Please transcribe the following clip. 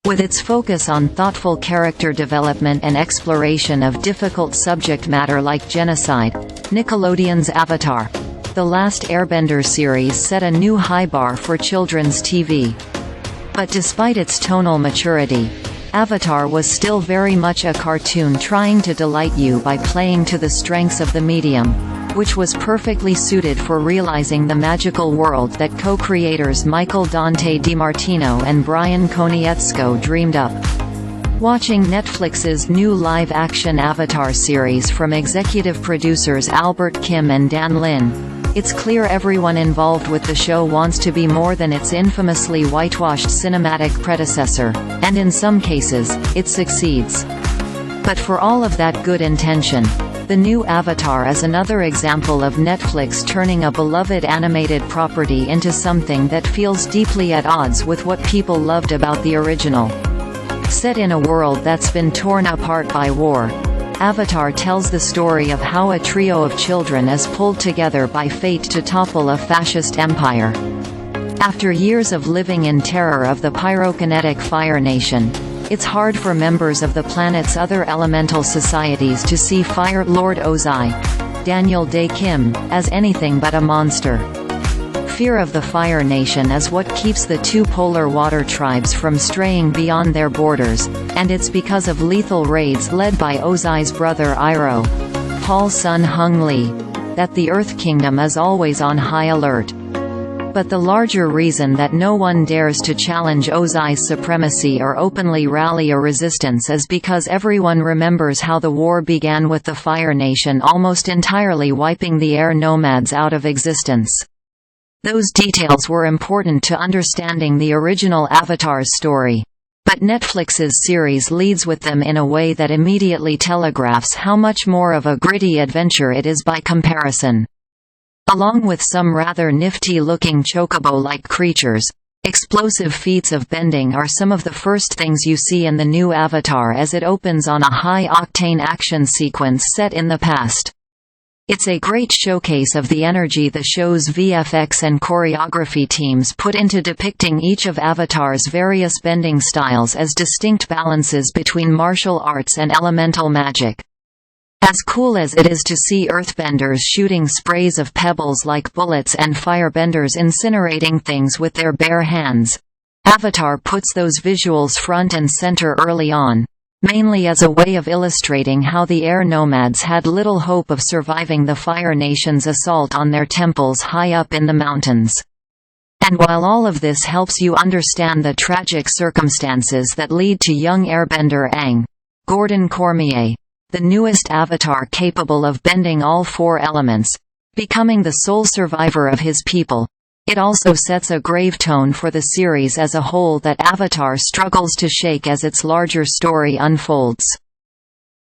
With its focus on thoughtful character development and exploration of difficult subject matter like genocide, Nickelodeon's Avatar: The Last Airbender series set a new high bar for children's TV. But despite its tonal maturity, Avatar was still very much a cartoon trying to delight you by playing to the strengths of the medium, which was perfectly suited for realizing the magical world that co-creators Dante DiMartino and Bryan Konietzko dreamed up. Watching Netflix's new live-action Avatar series from executive producers Albert Kim and Dan Lin, it's clear everyone involved with the show wants to be more than its infamously whitewashed cinematic predecessor, and in some cases, it succeeds. But for all of that good intention, the new Avatar is another example of Netflix turning a beloved animated property into something that feels deeply at odds with what people loved about the original. Set in a world that's been torn apart by war, Avatar tells the story of how a trio of children is pulled together by fate to topple a fascist empire. After years of living in terror of the pyrokinetic Fire Nation, it's hard for members of the planet's other elemental societies to see Fire Lord Ozai, Dae Kim, as anything but a monster. Fear of the Fire Nation is what keeps the two polar water tribes from straying beyond their borders, and it's because of lethal raids led by Ozai's brother Iroh, Sun-Hyung Lee, that the Earth Kingdom is always on high alert. But the larger reason that no one dares to challenge Ozai's supremacy or openly rally a resistance is because everyone remembers how the war began with the Fire Nation almost entirely wiping the Air Nomads out of existence. Those details were important to understanding the original Avatar's story. But Netflix's series leads with them in a way that immediately telegraphs how much more of a gritty adventure it is by comparison. Along with some rather nifty-looking chocobo-like creatures, explosive feats of bending are some of the first things you see in the new Avatar as it opens on a high-octane action sequence set in the past. It's a great showcase of the energy the show's VFX and choreography teams put into depicting each of Avatar's various bending styles as distinct balances between martial arts and elemental magic. As cool as it is to see Earthbenders shooting sprays of pebbles like bullets and Firebenders incinerating things with their bare hands, Avatar puts those visuals front and center early on, mainly as a way of illustrating how the Air Nomads had little hope of surviving the Fire Nation's assault on their temples high up in the mountains. And while all of this helps you understand the tragic circumstances that lead to young Airbender Aang, Cormier, the newest Avatar capable of bending all four elements, becoming the sole survivor of his people, it also sets a grave tone for the series as a whole that Avatar struggles to shake as its larger story unfolds.